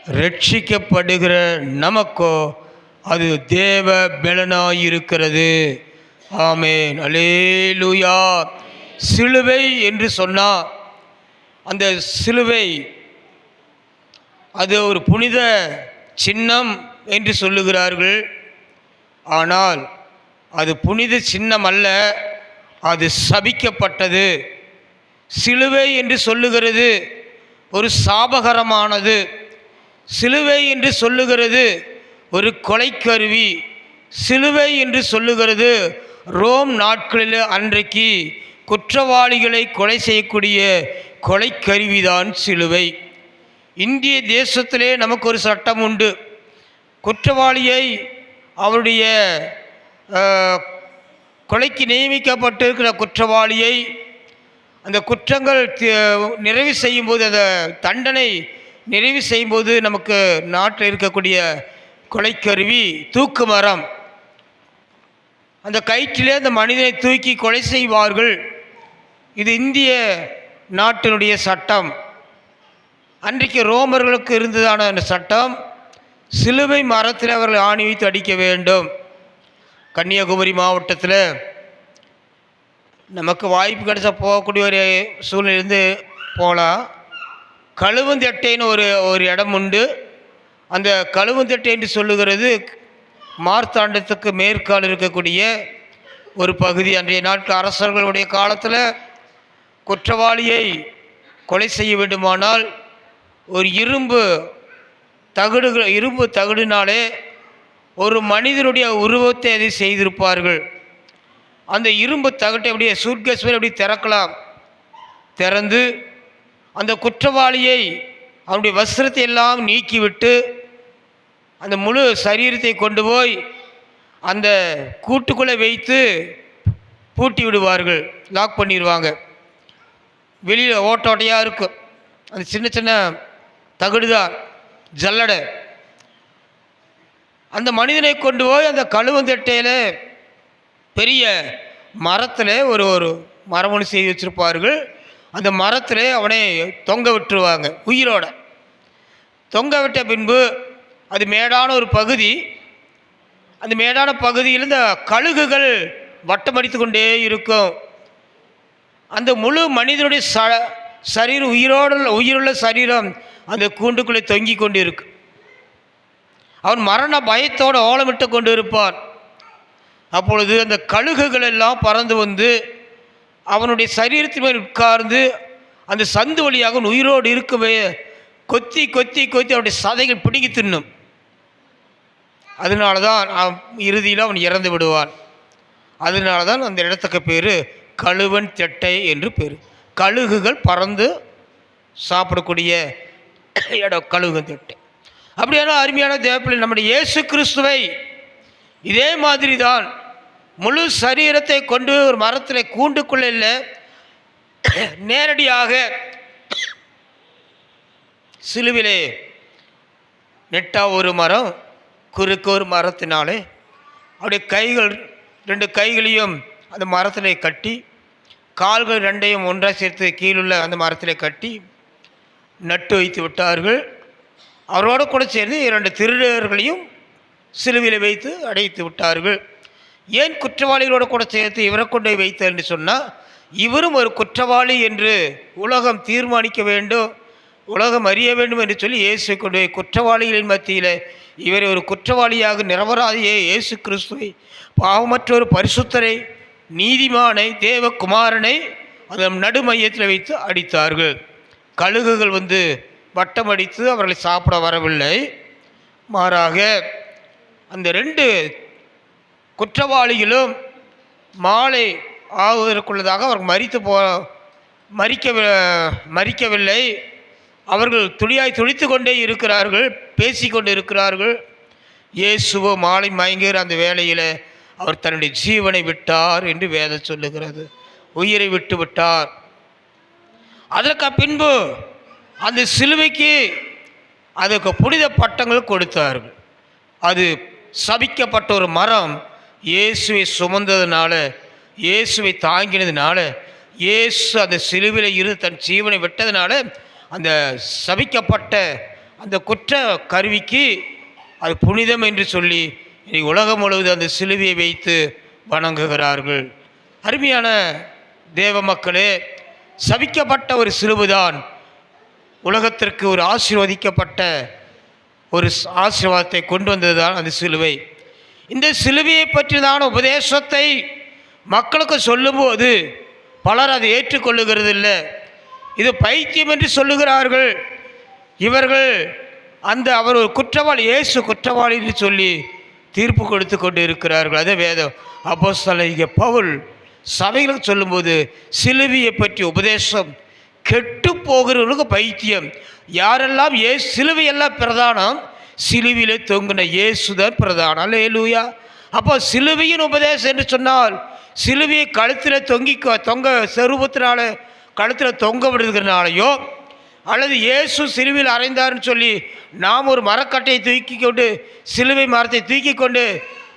ரட்சிக்கப்படுகிற நமக்கோ அது தேவ பெலனாயிருக்கிறது. ஆமேன், அல்லேலூயா. சிலுவை என்று சொன்னால் அந்த சிலுவை அது ஒரு புனித சின்னம் என்று சொல்லுகிறார்கள். ஆனால் அது புனித சின்னம் அல்ல, அது சபிக்கப்பட்டது. சிலுவை என்று சொல்லுகிறது ஒரு சாபகரமானது. சிலுவை என்று சொல்லுகிறது ஒரு கொலைக்கருவி. சிலுவை என்று சொல்லுகிறது ரோம் நாட்களில் அன்றைக்கு குற்றவாளிகளை கொலை செய்யக்கூடிய கொலைக்கருவிதான் சிலுவை. இந்திய தேசத்திலே நமக்கு ஒரு சட்டம் உண்டு. குற்றவாளியை அவருடைய கொலைக்கு நியமிக்கப்பட்டிருக்கிற குற்றவாளியை அந்த குற்றங்கள் நிறைவு செய்யும்போது, அந்த தண்டனை நிறைவு செய்யும்போது நமக்கு நாட்டில் இருக்கக்கூடிய கொலைக்கருவி தூக்கு மரம். அந்த கயிற்றிலே அந்த மனிதனை தூக்கி கொலை செய்வார்கள். இது இந்திய நாட்டினுடைய சட்டம். அன்றைக்கு ரோமர்களுக்கு இருந்ததான அந்த சட்டம். சிலுவை மரத்தில் அவர்கள் ஆணி வைத்து அடிக்க வேண்டும். கன்னியாகுமரி மாவட்டத்தில் நமக்கு வாய்ப்பு கிடைச்சா போகக்கூடிய ஒரு சூழ்நிலையிலிருந்து போகலாம். கழுவந்தெட்டைன்னு ஒரு இடம் உண்டு. அந்த கழுவந்தெட்டை என்று சொல்லுகிறது மார்த்தாண்டத்துக்கு மேற்கால் இருக்கக்கூடிய ஒரு பகுதி. அன்றைய நாட்டு அரசர்களுடைய காலத்தில் குற்றவாளியை கொலை செய்ய வேண்டுமானால் ஒரு இரும்பு தகடுனாலே ஒரு மனிதனுடைய உருவத்தை அதை செய்திருப்பார்கள். அந்த இரும்பு தகட்டை அப்படியே சூட்கேஸ் மேலே அப்படி திறக்கலாம். திறந்து அந்த குற்றவாளியை அவனுடைய வஸ்திரத்தை எல்லாம் நீக்கிவிட்டு அந்த முழு சரீரத்தை கொண்டு போய் அந்த கூட்டுக்குள்ளே வைத்து பூட்டி விடுவார்கள். லாக் பண்ணிடுவாங்க. வெளியில் ஓட்டையாக இருக்கும். அந்த சின்ன சின்ன தகடுதான், ஜல்லடை. அந்த மனிதனை கொண்டு போய் அந்த கழுவந்தெட்டையில் பெரிய மரத்தில் ஒரு மரமணி செய்து வச்சுருப்பார்கள். அந்த மரத்தில் அவனை தொங்க விட்டுருவாங்க. உயிரோட தொங்க விட்ட பின்பு அது மேடான ஒரு பகுதி. அந்த மேடான பகுதியில் இந்த கழுகுகள் வட்டமடித்து கொண்டே இருக்கும். அந்த முழு மனிதனுடைய சரீரம் உயிருள்ள சரீரம் அந்த கூண்டுக்குள்ளே தொங்கி கொண்டு இருக்கு. அவன் மரண பயத்தோடு ஓலமிட்டு கொண்டு இருப்பான். அப்பொழுது அந்த கழுகுகள் எல்லாம் பறந்து வந்து அவனுடைய சரீரத்தின் மேல் உட்கார்ந்து அந்த சந்து வழியாக அவன் உயிரோடு இருக்கவே கொத்தி கொத்தி கொத்தி அவனுடைய சதைகள் பிடுங்கி தின்னும். அதனால தான் இறுதியில் அவன் இறந்து விடுவான். அதனால தான் அந்த இடத்துக்கு பேர் கழுவன் தெட்டை என்று பேர். கழுகுகள் பறந்து சாப்பிடக்கூடிய இடம் கழுவன் தெட்டை. அப்படியான அருமையான தேவப்பிள்ளை, நம்முடைய இயேசு கிறிஸ்துவை இதே மாதிரி தான் முழு சரீரத்தை கொண்டு ஒரு மரத்தில் கூண்டுக்குள்ளே இல்லை, நேரடியாக சிலுவிலே நெட்டா ஒரு மரம், குறுக்கு ஒரு மரத்தினாலே அவருடைய கைகள் 2 கைகளையும் அந்த மரத்தில் கட்டி, கால்கள் 2ஐயும் ஒன்றாக சேர்த்து கீழுள்ள அந்த மரத்தில் கட்டி நட்டு வைத்து விட்டார்கள். அவரோடு கூட சேர்ந்து 2 திருடர்களையும் சிலுவையில் வைத்து அடைத்து விட்டார்கள். ஏன் குற்றவாளிகளோடு கூட சேர்த்து இவரை கொண்டு வைத்தார் என்று சொன்னால், இவரும் ஒரு குற்றவாளி என்று உலகம் தீர்மானிக்க வேண்டும், உலகம் அறிய வேண்டும் என்று சொல்லி இயேசு கொண்டு குற்றவாளிகளின் மத்தியில் இவரை ஒரு குற்றவாளியாக நிரபராதியே இயேசு கிறிஸ்துவை, பாவமற்ற ஒரு பரிசுத்தரை, நீதிமானை, தேவகுமாரனை அதன் நடுமையத்தில் வைத்து அடித்தார்கள். கழுகுகள் வந்து வட்டம் அடித்து அவர்களை சாப்பிட வரவில்லை. மாறாக அந்த 2 குற்றவாளிகளும் மாலை ஆகுவதற்குள்ளதாக அவர்கள் மறிக்கவில்லை. அவர்கள் துடித்து கொண்டே இருக்கிறார்கள், பேசிக்கொண்டு இருக்கிறார்கள். இயேசுவோ மாலை மயங்குகிற அந்த வேளையில் அவர் தன்னுடைய ஜீவனை விட்டார் என்று வேதம் சொல்லுகிறது. உயிரை விட்டு விட்டார். அதற்கு பின்பு அந்த சிலுவைக்கு அதுக்கு புனித பட்டங்கள் கொடுத்தார்கள். அது சபிக்கப்பட்ட ஒரு மரம். இயேசுவை சுமந்ததுனால, இயேசுவை தாங்கினதுனால, இயேசு அந்த சிலுவையில் இருந்து தன் ஜீவனை விட்டதுனால அந்த சபிக்கப்பட்ட அந்த குற்ற கருவிக்கு அது புனிதம் என்று சொல்லி உலகம் முழுவதும் அந்த சிலுவையை வைத்து வணங்குகிறார்கள். அருமையான தேவ மக்களே, சபிக்கப்பட்ட ஒரு சிலுவைதான் உலகத்திற்கு ஒரு ஆசீர்வதிக்கப்பட்ட ஒரு ஆசீர்வாதத்தை கொண்டு வந்ததுதான் அந்த சிலுவை. இந்த சிலுவையை பற்றிதான உபதேசத்தை மக்களுக்கு சொல்லும்போது பலர் அதை ஏற்றுக்கொள்ளுகிறது இல்லை. இது பைத்தியம் என்று சொல்லுகிறார்கள். இவர்கள் அவர் ஒரு குற்றவாளி, இயேசு குற்றவாளி என்று சொல்லி தீர்ப்பு கொடுத்து கொண்டு இருக்கிறார்கள். அதே வேதம் அப்போஸ்தலனாகிய பவுல் சபைகளுக்கு சொல்லும்போது சிலுவையை பற்றி உபதேசம் கெட்டு போகிறவர்களுக்கு பைத்தியம். யாரெல்லாம் சிலுவையெல்லாம் பிரதானம், சிலுவையிலே தொங்கின இயேசுதான் பிரதானம். அல்லேலூயா. அப்போ சிலுவையின் உபதேசம் என்று சொன்னால் சிலுவையை கழுத்தில் தொங்க செருபத்தினால கழுத்தில் தொங்க விடுகிறனாலையோ அல்லது இயேசு சிலுவையில் அறைந்தார்னு சொல்லி நாம் ஒரு மரக்கட்டையை தூக்கி கொண்டு சிலுவை மரத்தை தூக்கி கொண்டு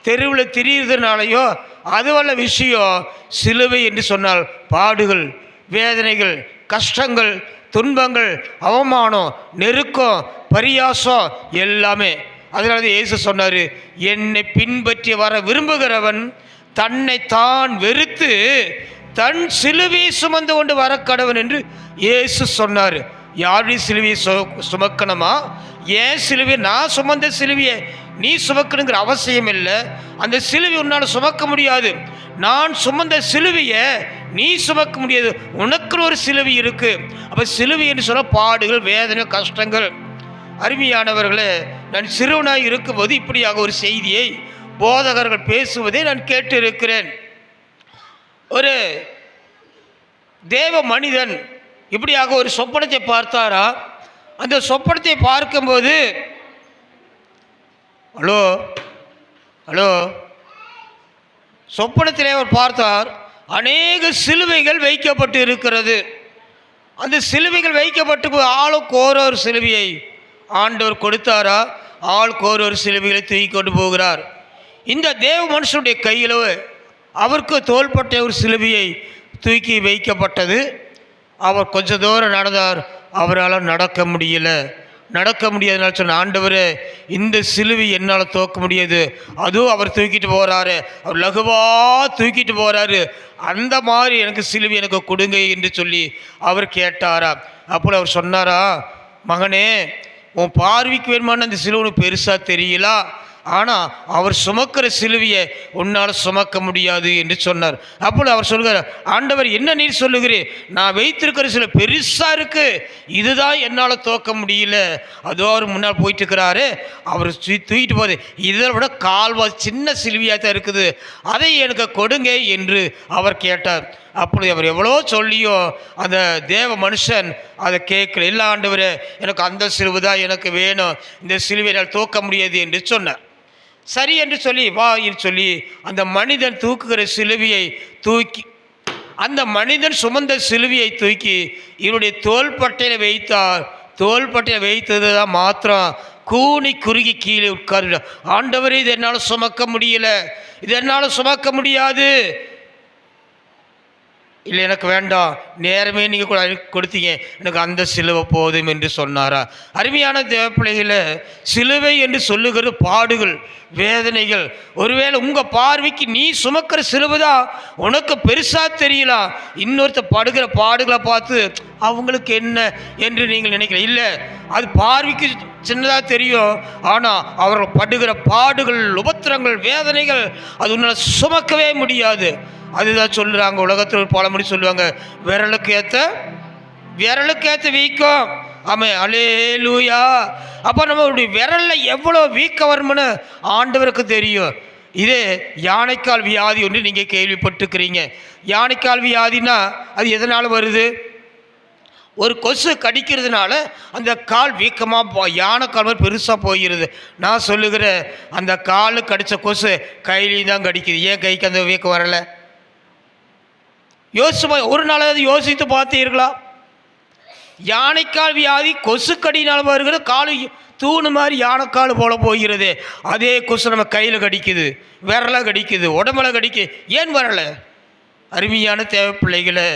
தெருவில் திரிகிறதுனாலையோ அதுவல்ல விஷயம். சிலுவை என்று சொன்னால் பாடுகள், வேதனைகள், கஷ்டங்கள், துன்பங்கள், அவமானம், நெருக்கம், பரியாசம் எல்லாமே. அதனால இயேசு சொன்னார், என்னை பின்பற்றி வர விரும்புகிறவன் தன்னை தான் வெறுத்து தன் சிலுவையை சுமந்து கொண்டு வர கடவன் என்று இயேசு சொன்னார். யாருடைய சிலுவையை சுமக்கணுமா? ஏன் சிலுவை? நான் சுமந்த சிலுவையை நீ சுமக்கணுங்கிற அவசியம் இல்லை. அந்த சிலுவை உன்னால் சுமக்க முடியாது. நான் சுமந்த சிலுவையை நீ சுமக்க முடியாது. உனக்குன்னு ஒரு சிலுவை இருக்கு. அப்போ சிலுவை என்று சொல்ல பாடுகள், வேதனை, கஷ்டங்கள். அருமையானவர்களே, நான் சிறுவனாய் இருக்கும்போது இப்படியாக ஒரு செய்தியை போதகர்கள் பேசுவதை நான் கேட்டு இருக்கிறேன். ஒரு தேவ மனிதன் இப்படியாக ஒரு சொப்பனத்தை பார்த்தாரா. அந்த சொப்பனத்தை பார்க்கும்போது ஹலோ ஹலோ சொப்பனத்திலே அவர் பார்த்தார், அநேக சிலுவைகள் வைக்கப்பட்டு இருக்கிறது. அந்த சிலுவைகள் வைக்கப்பட்டு ஆளுக்கு ஒரு சிலுவையை ஆண்டவர் கொடுத்தாரா. ஆளுக்கு ஒரு சிலுவைகளை தூக்கி கொண்டு போகிறார். இந்த தேவ மனுஷனுடைய கையில் அவருக்கு தோள்பட்ட ஒரு சிலுவையை தூக்கி வைக்கப்பட்டது. அவர் கொஞ்ச தூரம் நடந்தார். அவரால் நடக்க முடியாதுனால சொன்ன, ஆண்டவரே இந்த சிலுவை என்னால் தூக்க முடியாது. அதுவும் அவர் தூக்கிட்டு போகிறாரு, அவர் லகுவாக தூக்கிட்டு போகிறாரு, அந்த மாதிரி எனக்கு சிலுவை எனக்கு கொடுங்க என்று சொல்லி அவர் கேட்டாரா. அப்போ அவர் சொன்னாரா, மகனே உன் பார்வைக்கு வேணுமான அந்த சிலுவை பெருசாக தெரியல, ஆனால் அவர் சுமக்கிற சிலுவையை உன்னால் சுமக்க முடியாது என்று சொன்னார். அப்பொழுது அவர் சொல்கிறார், ஆண்டவர் என்ன நீர் சொல்லுகிறேன்? நான் வைத்திருக்கிற சில பெருசாக இருக்குது, இதுதான் என்னால் தூக்க முடியல. அதோ அவர் முன்னால் போயிட்டு இருக்கிறாரு, அவர் தூக்கிட்டு போகுது, இதை விட கால்வா சின்ன சிலுவையாக தான் இருக்குது, அதை எனக்கு கொடுங்க என்று அவர் கேட்டார். அப்பொழுது அவர் எவ்வளோ சொல்லியோ அந்த தேவ மனுஷன் அதை கேட்கல. இல்லை ஆண்டவரே, எனக்கு அந்த சிலுவை தான் எனக்கு வேணும், இந்த சிலுவை என்னால் தூக்க முடியாது என்று சொன்னார். சரி என்று சொல்லி வா என்று சொல்லி அந்த மனிதன் தூக்குகிற சிலுவையை தூக்கி, அந்த மனிதன் சுமந்த சிலுவையை தூக்கி இவருடைய தோள்பட்டையில் வைத்தார். தோள்பட்டையில் வைத்தது தான் மாத்திரம் கூனி குறுகி கீழே உட்கார்ந்து, ஆண்டவரே இது என்னால் சுமக்க முடியல, இது என்னால் சுமக்க முடியாது. இல்லை எனக்கு வேண்டாம், நேரமே நீங்கள் கொடுத்தீங்க, எனக்கு அந்த சிலுவை போதும் என்று சொன்னாரா. அருமையான தேவப்பிள்ளைகளை, சிலுவை என்று சொல்லுகிற பாடுகள், வேதனைகள். ஒருவேளை உங்கள் பார்வைக்கு நீ சுமக்கிற சிலுவை தான் உனக்கு பெருசாக தெரியலாம். இன்னொருத்தர் படுகிற பாடுகளை பார்த்து அவங்களுக்கு என்ன என்று நீங்கள் நினைக்கிறீங்க. இல்லை, அது பார்வைக்கு சின்னதாக தெரியும், ஆனால் அவர்கள் படுகிற பாடுகள், உபத்திரங்கள், வேதனைகள் அது உன்னால் சுமக்கவே முடியாது. அதுதான் சொல்லுறாங்க, உலகத்தில் ஒரு பழமொழி சொல்லுவாங்க, விரலுக்கு ஏற்ற வீக்கம். ஆமாம், அல்லேலூயா. அப்போ நம்மளுடைய விரலில் எவ்வளோ வீக்கம் வரும்னு ஆண்டவருக்கு தெரியும். இதே யானைக்கால் வியாதி ஒன்று நீங்கள் கேள்விப்பட்டுக்கிறீங்க. யானைக்கால் வியாதினா அது எதனால் வருது? ஒரு கொசு கடிக்கிறதுனால அந்த கால் வீக்கமாக யானை கால் மாதிரி பெருசாக போகிறது. நான் சொல்லுகிறேன், அந்த கால் கடித்த கொசு கையிலையும் தான் கடிக்குது. ஏன் கைக்கு அந்த வீக்கம் வரலை? ஒரு நாளாவது யோசித்து பார்த்தீர்களா? யானைக்கால் வியாதி கொசுக்கடினால் வருகிறது. கால் தூணு மாதிரி யானைக்கால் போல போகிறது. அதே கொசு நம்ம கையில் கடிக்குது, விரலை கடிக்குது, உடம்புல கடிக்குது. ஏன் வரலை? அருமையான தேவப்பிள்ளைகளை,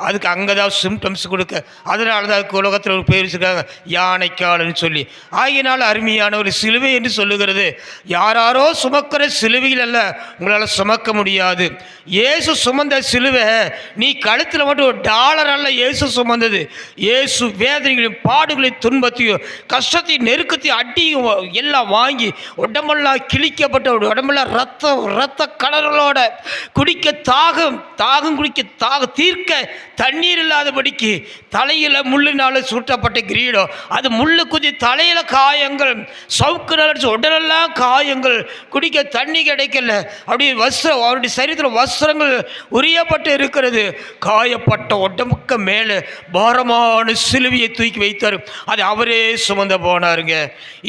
அதுக்கு அங்கே தான் சிம்டம்ஸ் கொடுக்க, அதனால தான் அதுக்கு உலகத்தில் ஒரு பேர் வச்சுருக்காங்க யானைக்காலன்னு சொல்லி. ஆகியனால அருமையான ஒரு சிலுவை என்று சொல்லுகிறது. யாராரோ சுமக்கிற சிலுவையில் அல்ல உங்களால் சுமக்க முடியாது. இயேசு சுமந்த சிலுவை நீ கழுத்தில் மட்டும் ஒரு டாலர் அல்ல இயேசு சுமந்தது. இயேசு வேதனைகளையும் பாடுகளையும் துன்பத்தையும் கஷ்டத்தையும் நெருக்கத்தையும் அடியும் எல்லாம் வாங்கி உடம்பெல்லாம் கிழிக்கப்பட்ட உடம்பெல்லாம் ரத்த கடலோட குடிக்க தாகம் குடிக்க தீர்க்க தண்ணீர் இல்லாதபடிக்கு தலையில் முள்ளினால சுட்டப்பட்ட கிரீடம், அது முள்ளு குதி தலையில் காயங்கள், சவுக்கு நடிச்சு உடலெல்லாம் காயங்கள், குடிக்க தண்ணி கிடைக்கல. அப்படி வஸ்திரம் அவருடைய சரீரத்தில் வஸ்திரங்கள் உரியப்பட்டு இருக்கிறது. காயப்பட்ட உடம்புக்கு மேலே பாரமான சிலுவையை தூக்கி வைத்தார். அது அவரே சுமந்த போனாருங்க.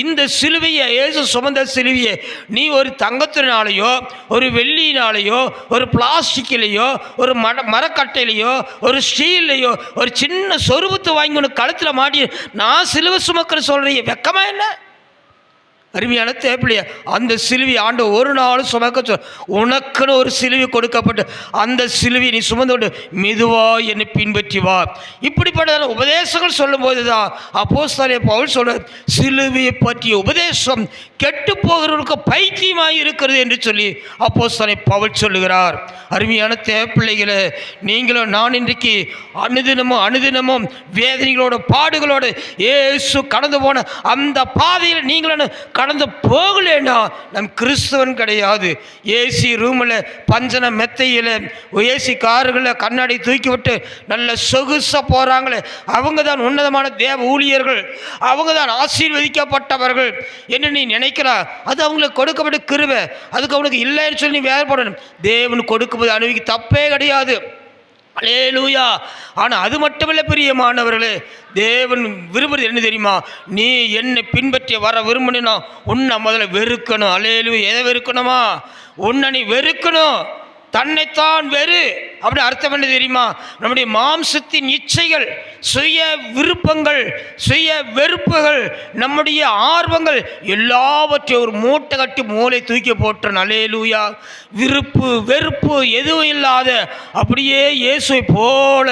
இந்த சிலுவையை இயேசு சுமந்த சிலுவையை நீ ஒரு தங்கத்தினாலேயோ ஒரு வெள்ளியினாலேயோ ஒரு பிளாஸ்டிக்கிலேயோ ஒரு மரக்கட்டையிலையோ ஒரு ஸ்டீல்லையோ ஒரு சின்ன சொருபத்தை வாங்கி உனக்கு கழுத்தில் மாட்டி நான் சிலுவை சுமக்கிற சொல்கிறீங்க, வெக்கமா இல்லை? அருமையான தேப்பிலையா, அந்த சிலுவை ஆண்டு ஒரு நாள் சுமக்க உனக்குன்னு ஒரு சிலுவை கொடுக்கப்பட்டு அந்த சிலுவை நீ சுமந்தோடு மெதுவா என்னை பின்பற்றி வா. இப்படிப்பட்ட உபதேசங்கள் சொல்லும் போது தான் அப்போஸ்தலன் பவுல் சொல்ற சிலுவையை பற்றிய உபதேசம் கெட்டு போகிறவர்களுக்கு பைத்தியமாய் இருக்கிறது என்று சொல்லி அப்போஸ்தலன் பவுல் சொல்லுகிறார். அருமையான தேப்பிள்ளைகளை, நீங்களும் நான் இன்றைக்கு அனுதினமும் வேதனைகளோட பாடுகளோடு இயேசு கடந்து போன அந்த பாதையில் நீங்களும் கடந்து போகலேன்னா நம் கிறிஸ்தவன் கிடையாது. ஏசி ரூமில் பஞ்சன மெத்தையில் ஏசி கார்களில் கண்ணாடி தூக்கி விட்டு நல்ல சொகுசாக போகிறாங்களே அவங்க தான் உன்னதமான தேவ ஊழியர்கள், அவங்க தான் ஆசீர்வதிக்கப்பட்டவர்கள் என்று நீ நினைக்கிறா. அது அவங்களுக்கு கொடுக்கப்பட்ட கிருபை, அதுக்கு அவனுக்கு இல்லைன்னு சொல்லி நீ வேறுபடணும். தேவன் கொடுக்கும்போது அனுபவிக்க தப்பே கிடையாது. அல்லேலூயா. ஆனால் அது மட்டுமல்ல பிரியமானவர்களே, தேவன் விரும்புறது என்ன தெரியுமா? நீ என்னை பின்பற்றி வர விரும்பினா உன்னை முதல்ல வெறுக்கணும். அல்லேலூயா. எதை வெறுக்கணுமா? உன்னை நீ வெறுக்கணும். தன்னைத்தான் வெறு அப்படி அர்த்தம் என்ன தெரியுமா? நம்முடைய மாம்சத்தின் இச்சைகள், சுய விருப்பங்கள், சுய வெறுப்புகள், நம்முடைய ஆர்வங்கள் எல்லாவற்றையும் ஒரு மூட்டை கட்டி மூளை தூக்கி போட்டுறோம். அல்லேலூயா. விருப்பு வெறுப்பு எதுவும் இல்லாத அப்படியே இயேசுவை போல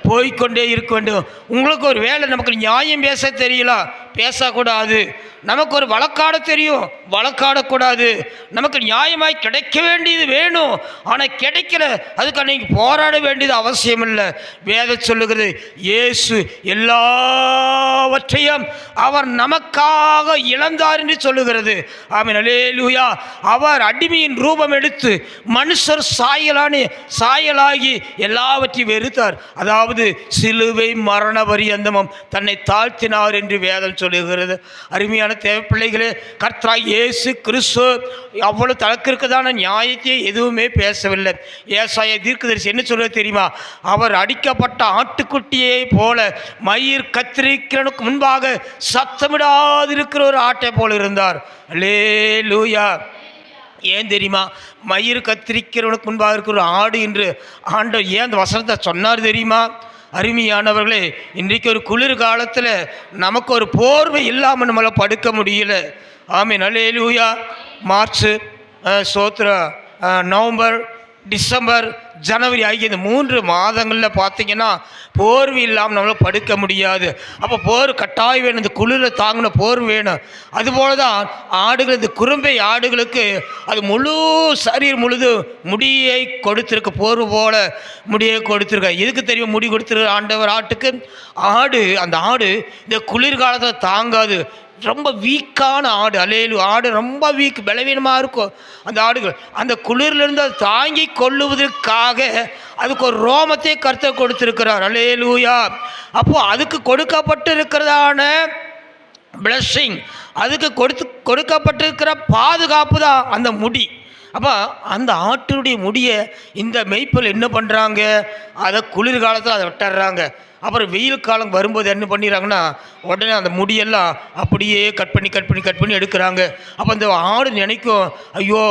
போய்கொண்டே இருக்க வேண்டும். உங்களுக்கு ஒரு வேளை நமக்கு நியாயம் பேச தெரியல, பேசக்கூடாது. நமக்கு ஒரு வழக்காட தெரியும், வழக்காடக்கூடாது. நமக்கு நியாயமாய் கிடைக்க வேண்டியது வேணும், ஆனால் கிடைக்கல, அதுக்கு நீங்கள் போராட வேண்டியது அவசியம் இல்லை. வேதம் சொல்லுகிறது இயேசு எல்லாவற்றையும் அவர் நமக்காக இழந்தார் என்று சொல்லுகிறது. ஆமென். அல்லேலூயா. அவர் அடிமையின் ரூபம் எடுத்து மனுஷர் சாயலாகி எல்லாவற்றையும் வெறுத்தார். அதாவது சிலுவை மரண பரியந்தமும் தன்னை தாழ்த்தினார் என்று வேதம் சொல்லுகிறது. அருமையான தேவப்பிள்ளைகளே, கர்த்தராகிய இயேசு கிறிஸ்து அவ்வளவு தனக்கு இருக்கதான நியாயத்தை எதுவுமே பேசவில்லை. ஏசாயா தீர்க்கதரிசி என்ன சொல்றது தெரியுமா? அவர் அடிக்கப்பட்ட ஆட்டுக்குட்டியை போல மயிர் கத்திரிக்கிறனுக்கு முன்பாக சத்தமிடாதிருக்கிற ஒரு ஆட்டை போல இருந்தார். அல்லேலூயா. ஏன் தெரியுமா? மயிர் கத்திரிக்கிறவனுக்கு முன்பாக இருக்கிற ஒரு ஆடு என்று ஆண்டவர் ஏன் அந்த வசனத்தை சொன்னார் தெரியுமா? அருமையானவர்களே, இன்றைக்கு ஒரு குளிர் காலத்தில் நமக்கு ஒரு போர்வை இல்லாமல் நம்மளை படுக்க முடியல. ஆமென். அல்லேலூயா. மார்ச், நவம்பர், டிசம்பர், ஜனவரி ஆகிய இந்த 3 மாதங்களில் பார்த்தீங்கன்னா போர்வை இல்லாமல் நம்மளால் படுக்க முடியாது. அப்போ போர் கட்டாயம் வேணும், இந்த குளிரில் தாங்கின போர் வேணும். அதுபோல தான் ஆடுகள், இந்த குறும்பை ஆடுகளுக்கு அது முழு சரீரம் முழுது முடியை கொடுத்துருக்கு, போர் போல முடியை கொடுத்துருக்க. எதுக்கு தெரியும் முடி கொடுத்துருக்க ஆண்டவர் ஆட்டுக்கு? அந்த ஆடு இந்த குளிர்காலத்தில் தாங்காது, ரொம்ப வீக்கான ஆடு. அலேலு ஆடு ரொம்ப வீக், பலவீனமாக இருக்கும் அந்த ஆடுகள். அந்த குளிரிலிருந்து அதை தாங்கி கொள்ளுவதற்காக அதுக்கு ஒரு ரோமத்தை கர்த்தர் கொடுத்திருக்கிறார். அல்லேலூயா. அப்போது அதுக்கு கொடுக்கப்பட்டு இருக்கிறதான பிளஸ்ஸிங், அதுக்கு கொடுக்கப்பட்டிருக்கிற பாதுகாப்பு தான் அந்த முடி. அப்போ அந்த ஆட்டினுடைய முடியை இந்த மெய்ப்பல் என்ன பண்ணுறாங்க? அதை குளிர்காலத்தில் அதை விட்டுறாங்க. அப்புறம் வெயில் காலம் வரும்போது என்ன பண்ணிடுறாங்கன்னா உடனே அந்த முடியெல்லாம் அப்படியே கட் பண்ணி எடுக்கிறாங்க. அப்போ அந்த ஆடு நினைக்கும், ஐயோ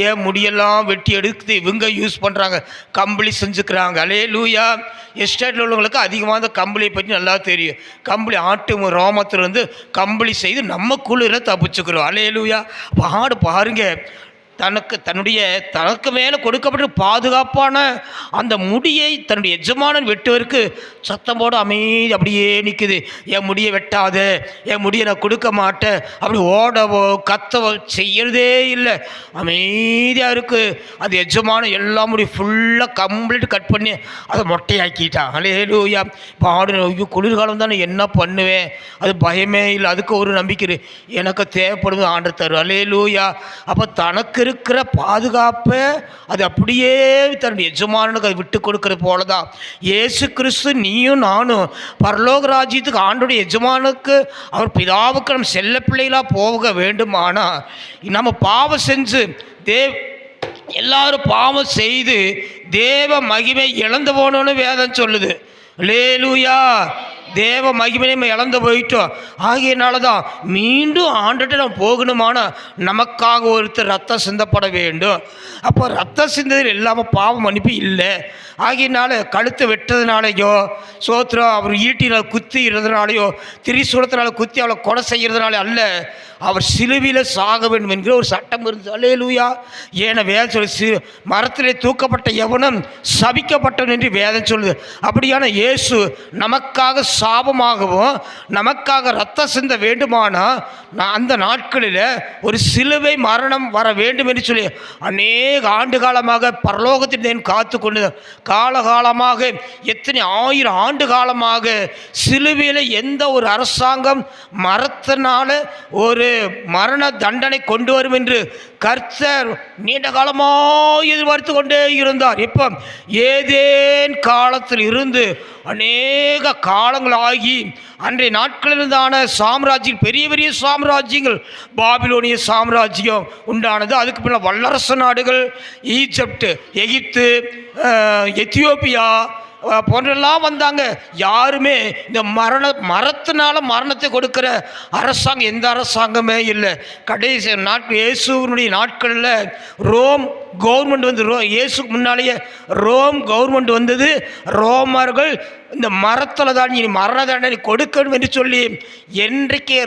ஏன் முடியெல்லாம் வெட்டி எடுத்து இவங்க யூஸ் பண்ணுறாங்க, கம்பளி செஞ்சுக்கிறாங்க. அல்லேலூயா. எஸ்டேட்டில் உள்ளவங்களுக்கு அதிகமாக அந்த கம்பளியை பற்றி நல்லா தெரியும். கம்பளி ஆட்டு ரோமத்திலிருந்து கம்பளி செய்து நம்ம குளிர தப்பிச்சுக்கிறோம். அல்லேலூயா. அப்போ ஆடு பாருங்க, தனக்கு மேலே கொடுக்கப்பட்ட பாதுகாப்பான அந்த முடியை தன்னுடைய எஜமானன் வெட்டுவதற்கு சத்தம் போட அமைதி அப்படியே நிற்குது. என் முடியை வெட்டாத, என் முடியை நான் கொடுக்க மாட்டேன் அப்படி ஓடவோ கத்தவோ செய்யறதே இல்லை. அமைதியாக இருக்குது. அந்த எஜமானன் எல்லா முடியும் ஃபுல்லாக கம்ப்ளீட் கட் பண்ணி அதை மொட்டையாக்கிட்டான். அல்லேலூயா. பாடு குளிர்காலம் தானே என்ன பண்ணுவேன், அது பயமே இல்லை. அதுக்கு ஒரு நம்பிக்கை எனக்கு தேவைப்படுது ஆண்டவர் தரும். அல்லேலூயா. அப்போ தனக்கு இருக்கிற பாதுகாப்பை அது அப்படியே தன்னுடைய எஜமானனுக்கு அது விட்டு கொடுக்கறது போல தான் இயேசு கிறிஸ்து நீயும் நானும் பரலோக ராஜ்யத்துக்கு ஆண்டுடைய எஜமானுக்கு அவர் பிதாவுக்கு நம்ம செல்ல பிள்ளைகளாக போக வேண்டுமானா நம்ம பாவம் செஞ்சு எல்லாரும் பாவம் செய்து தேவ மகிமை இழந்து போனோன்னு வேதம் சொல்லுது. அல்லேலூயா. தேவ மகிமையை நம்ம இழந்து போயிட்டோம். ஆகியனால தான் மீண்டும் ஆண்டுகிட்ட நம்ம போகணுமானா நமக்காக ஒருத்தர் ரத்தம் சிந்தப்பட வேண்டும். அப்போ ரத்தம் சிந்ததில் இல்லாமல் பாவம் மன்னிப்பு இல்லை. ஆகியனால கழுத்தை வெட்டுறதுனாலையோ சோத்திரம் அவர் ஈட்டினால் குத்தி இருந்ததுனாலையோ திரிசூலத்தினால் குத்தி அவளை கொலை செய்கிறதுனால அல்ல, அவர் சிலுவையில் சாக வேண்டும் என்கிற ஒரு சட்டம் இருந்தது. அல்லேலூயா. ஏன்னா வேதம் சொல்லு மரத்திலே தூக்கப்பட்ட எவனும் சபிக்கப்பட்டவன் என்று வேதம் சொல்லுது. அப்படியான இயேசு நமக்காக சாபமாகவும் நமக்காக ரத்தம் சிந்த வேண்டுமானா அந்த நாட்களில் ஒரு சிலுவை மரணம் வர வேண்டும் என்று சொல்லி அநேக ஆண்டு காலமாக பரலோகத்தின் காத்து கொண்டு காலகாலமாக எத்தனை 1000 ஆண்டு காலமாக சிலுவையில் எந்த ஒரு அரசாங்கம் மரத்தினால ஒரு மரண தண்டனை கொண்டு வரும் என்று கர்த்தர் நீண்ட காலமாக எதிர்பார்த்து கொண்டே இருந்தார். இப்போ ஏதேன் காலத்தில் இருந்து அநேக காலங்களாகி அன்றைய நாட்களில்தான சாம்ராஜ்யம் பெரிய பெரிய சாம்ராஜ்யங்கள் பாபிலோனிய சாம்ராஜ்யம் உண்டானது. அதுக்கு பின்னால் வல்லரசு நாடுகள் ஈஜிப்ட், எகிப்து, எத்தியோப்பியா போன்றெல்லாம் வந்தாங்க. யாருமே இந்த மரத்தினால மரணத்தை கொடுக்கிற அரசாங்கம் எந்த அரசாங்கமே இல்லை. கடைசி இயேசுனுடைய நாட்களில் ரோம் கவர்மெண்ட் வந்து இயேசுக்கு முன்னாலேயே ரோம் கவர்மெண்ட் வந்தது. ரோமர்கள் இந்த மரத்தில் தான் இனி மரண தண்டனை கொடுக்கணும் என்று சொல்லி என்றைக்கே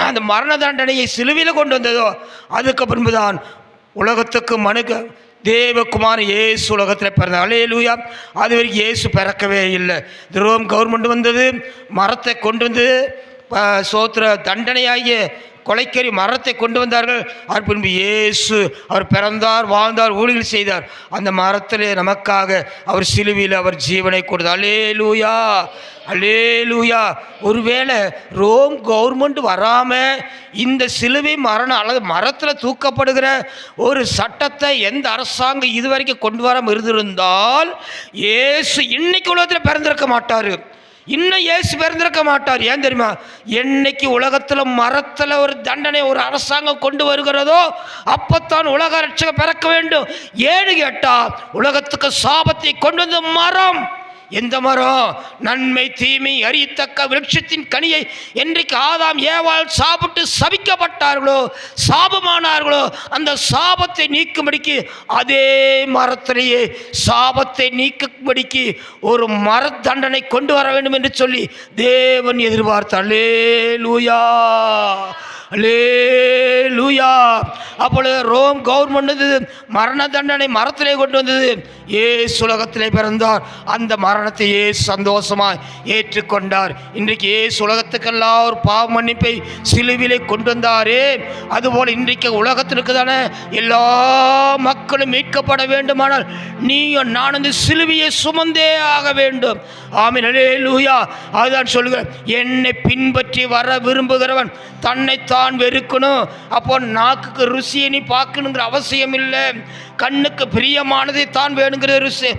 அந்த மரண தண்டனையை சிலுவையில் கொண்டு வந்ததோ அதுக்கு பின்புதான் உலகத்துக்கு தேவகுமார் இயேசு உலகத்தில் பிறந்தார். அல்லேலூயா. அது வரைக்கும் இயேசு பிறக்கவே இல்லை. ரோம் கவர்மெண்ட் வந்தது, மரத்தை கொண்டு வந்து சோத்திர தண்டனையாகிய கொலைக்கறி மரத்தை கொண்டு வந்தார்கள். அவர் பின்பு இயேசு அவர் பிறந்தார், வாழ்ந்தார், ஊழியர்கள் செய்தார். அந்த மரத்திலே நமக்காக அவர் சிலுவையில் அவர் ஜீவனை கொடுத்தார். அல்லேலூயா. அல்லேலூயா. ஒருவேளை ரோம் கவர்மெண்ட் வராமல் இந்த சிலுவை மரணம் அல்லது மரத்தில் தூக்கப்படுகிற ஒரு சட்டத்தை எந்த அரசாங்கம் இதுவரைக்கும் கொண்டு வராமல் இருந்திருந்தால் இயேசு இன்னைக்கு உலகத்தில் பிறந்திருக்க மாட்டார். இன்னும் இயேசு பிறந்திருக்க மாட்டார். ஏன் தெரியுமா? என்னைக்கு உலகத்தில் மரத்தில் ஒரு தண்டனை ஒரு அரசாங்கம் கொண்டு வருகிறதோ அப்பத்தான் உலக ரட்சகர் பிறக்க வேண்டும். ஏன்னு கேட்டால் உலகத்துக்கு சாபத்தை கொண்டு வந்த மரம் எந்த மரம்? நன்மை தீமை அறியத்தக்க விருட்சத்தின் கனியை என்றைக்கு ஆதாம் ஏவாள் சாப்பிட்டு சபிக்கப்பட்டார்களோ சாபமானார்களோ அந்த சாபத்தை நீக்கும்படிக்கு அதே மரத்திலேயே சாபத்தை நீக்கும்படிக்கு ஒரு மர தண்டனை கொண்டு வர வேண்டும் என்று சொல்லி தேவன் எதிர்பார்த்தார். அல்லேலூயா. அல்லேலூயா. அப்பொழுது ரோம் கவர்மெண்ட் மரண தண்டனை மரத்திலே கொண்டு வந்தது. இயேசு உலகத்திலே பிறந்தார். அந்த மரணத்தை இயேசு சந்தோஷமாய் ஏற்றுக்கொண்டார். இன்றைக்கு இயேசு உலகத்துக்கெல்லாம் ஒரு பாவ மன்னிப்பை சிலுவிலே கொண்டு வந்தாரே, அதுபோல் இன்றைக்கு உலகத்திற்கு தானே எல்லா மக்களும் மீட்கப்பட வேண்டுமானால் நீயும் நான் அந்த சிலுவையை சுமந்தே ஆக வேண்டும். ஆமென். அல்லேலூயா. அதுதான் சொல்லுகிறேன், என்னை பின்பற்றி வர விரும்புகிறவன் தன்னைத்தான் வெறுக்கணும். அப்போ நாக்குக்கு ருசியை நீ பார்க்கணுங்கிற அவசியம் இல்லை. கண்ணுக்கு பிரியமானதை தான் வேணுங்கிற ருசி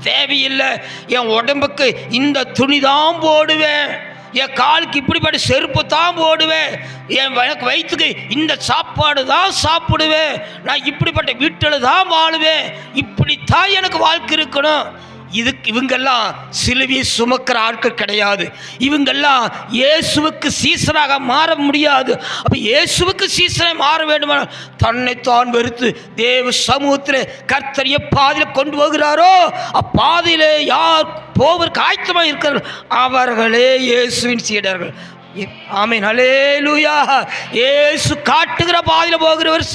தேவையில்லை. என் உடம்புக்கு இந்த துணி தான் போடுவேன், என் காலுக்கு இப்படிப்பட்ட செருப்பு தான் போடுவேன், என் வயிற்றுக்கு இந்த சாப்பாடு தான் சாப்பிடுவேன், நான் இப்படிப்பட்ட வீட்டில் தான் வாழுவேன், இப்படித்தான் எனக்கு வாழ்க்கை இருக்கணும். இவங்கெல்லாம் சிலுவையை சுமக்கிற ஆட்கள் கிடையாது. இவங்கெல்லாம் இயேசுவுக்கு சீசனாக மாற முடியாது. அப்போ இயேசுவுக்கு சீசனை மாற வேண்டுமானால் தன்னைத்தான் வெறுத்து தேவ சமூகத்தில் கர்த்தர் எப்பாதையில் கொண்டு போகிறாரோ அப்பாதையில் யார் போவதற்கு ஆயத்தமாக இருக்கிறார்கள் அவர்களே இயேசுவின் சீடர்கள். ஆமென். ஹல்லேலூயா. இயேசு காட்டுகிற பாதையில் போகிறவர்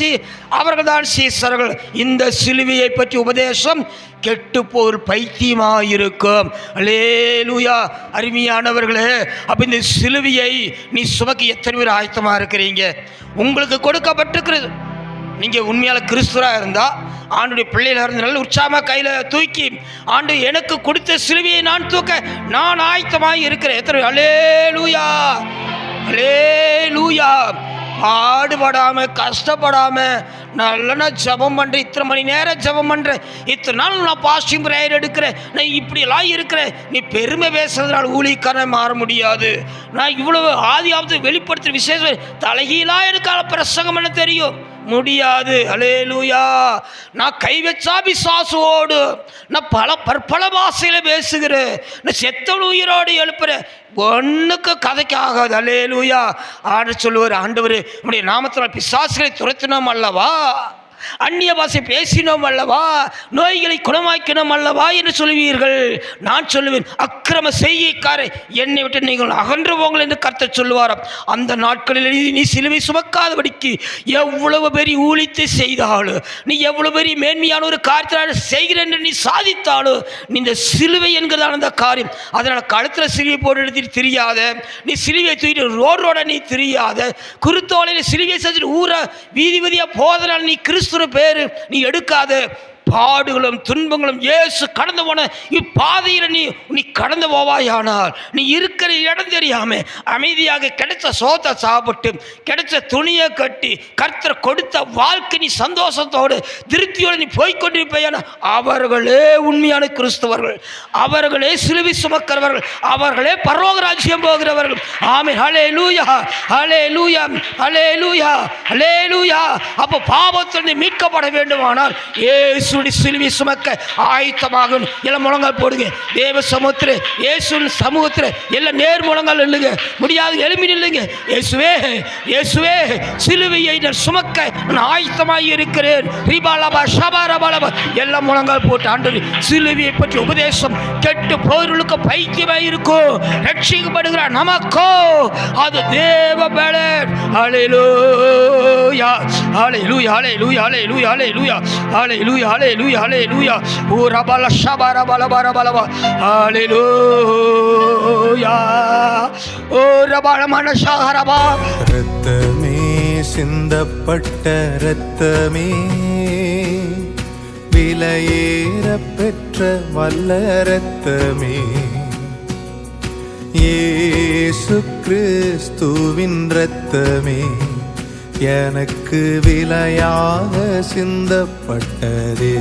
அவர்கள் தான் சீசர்கள். இந்த சிலுவையை பற்றி உபதேசம் கெட்டு போர் பைத்தியமாயிருக்கும். ஹல்லேலூயா. அருமையானவர்களே, அப்போ இந்த சிலுவையை நீ சுமக்க எத்தனை பேர் ஆயத்தமாக இருக்கிறீங்க? உங்களுக்கு கொடுக்கப்பட்டிருக்கிறது. நீங்கள் உண்மையால கிறிஸ்துவராக இருந்தால், ஆண்டுடைய பிள்ளைகளாக இருந்து நல்ல உற்சாகமாக கையில் தூக்கி, ஆண்டு எனக்கு கொடுத்த சிலுவையை நான் தூக்க நான் ஆயத்தமாக இருக்கிறேன். எத்தனை? ஹல்லேலூயா, ஹல்லேலூயா. பாடுபடாமல் கஷ்டப்படாமல் நல்ல ஜபம் பண்ணுறேன், இத்தனை மணி நேரம் ஜபம் பண்ணுறேன், இத்தனை நாள் நான் பாஸ்டிங் ப்ரேயர் எடுக்கிறேன், நான் இப்படியெல்லாம் இருக்கிறேன். நீ பெருமை பேசுறதுனால ஊழியக்காரன் மாற முடியாது. நான் இவ்வளவு ஆதியாவது வெளிப்படுத்துகிற விசேஷம் தலைகீழாக எடுக்கால பிரசங்கம் பண்ண தெரியும் முடியாது. ஹல்லேலூயா. நான் கை வச்சா பிசாசோடு, நான் பற்பல பாஷையில பேசுகிறேன், நான் செத்தவன் உயிரோடு எழுப்புறேன், ஒன்றுக்கு கதைக்கு ஆகாது. ஹல்லேலூயா. ஆண்டு சொல்லுவார், ஆண்டவர் நம்முடைய நாமத்தில் பிசாசுகளை துரத்தினோம் அல்லவா, அந்நிய பாஷை பேசினோம் அல்லவா, நோய்களை குணமாக்கினோம் அல்லவா என்று சொல்லுவீர்கள். நான் சொல்லுவேன், அக்கிரம செய்கைக்காரை என்னை விட்டு நீங்கள் அகன்று போங்கள் என்று கர்த்தர் சொல்லுவாராம். அந்த நாட்களில் நீ சிலுவை சுமக்காதபடிக்கு எவ்வளவு பெரிய ஊழியத்தை செய்தாலும், நீ எவ்வளவு பெரிய மேன்மையான ஒரு காரியத்தை செய்கிறேன் என்று நீ சாதித்தாலும், நீ இந்த சிலுவை என்கிறதான அந்த காரியம், அதனால் கழுத்தில் சிலுவை போட்டு எடுத்துட்டு தெரியாத, நீ சிலுவை தூக்கிட்டு ரோட நீ தெரியாத, குருத்தோலையில் சிலுவை செஞ்சுட்டு ஊரை வீதி வீதியாக போதனால் நீ கிறிஸ்துவ பேரு நீ எடுக்காத. பாடுகளும் துன்பங்களும் இயேசு கடந்து போன இப்பாதையில் நீ கடந்து போவாயானால், நீ இருக்கிற இடம் தெரியாம அமைதியாக கிடைச்ச சோத்தை சாப்பிட்டு கிடைச்ச துணியை கட்டி கர்த்தர் கொடுத்த வாழ்க்கை நீ சந்தோஷத்தோடு திருப்தியோடு நீ போய்கொண்டிருப்பையான, அவர்களே உண்மையான கிறிஸ்தவர்கள், அவர்களே சிலுவை சுமக்கிறவர்கள், அவர்களே பரலோக ராஜ்யம் போகிறவர்கள். ஆமென். ஹல்லேலூயா, ஹல்லேலூயா, ஹல்லேலூயா, ஹல்லேலூயா. அப்போ பாவத்திலிருந்து மீட்கப்பட வேண்டுமானால் இயேசு சிலுவை சுமக்க ஆயத்தமாக எல்லாம் முழங்கால் போடுங்க. தேவ சமூகத்தில் இயேசுவின் சமூகத்தில் எல்லாம் நேர் முழங்கால் நில்லுங்க. முடியாது எழுப்பி நில்லுங்க. இயேசுவே, இயேசுவே, சிலுவையை நான் சுமக்க நான் ஆயத்தமாக இருக்கிறேன். ரிபாலபா ஷபாரபாலபா எல்லாம் முழங்கால் போட்டு, ஆண்டவரே சிலுவையை பற்றி உபதேசம் கெட்டு போர்களுக்கு பைத்தியமாக இருக்கும், ரட்சிக்கப்படுகிற நமக்கோ அது தேவ பலன். ஹல்லேலூயா, ஹல்லேலூயா, ஹல்லேலூயா, ஹல்லேலூயா, ஹல்லேலூயா, ஹல்லேலூயா, ஹல்லேலூயா, ஹல்லேலூயா. ஓ ரபல ஷபர பலபர பலப. ஹல்லேலூயா. ஓ ரபல மனஷஹரபா. இரத்தமே சிந்தப்பட்ட இரத்தமே, விலையேற பெற்ற வல்ல இரத்தமே, இயேசு கிறிஸ்துவின் இரத்தமே எனக்கு விலையாக சிந்தப்பட்டதே.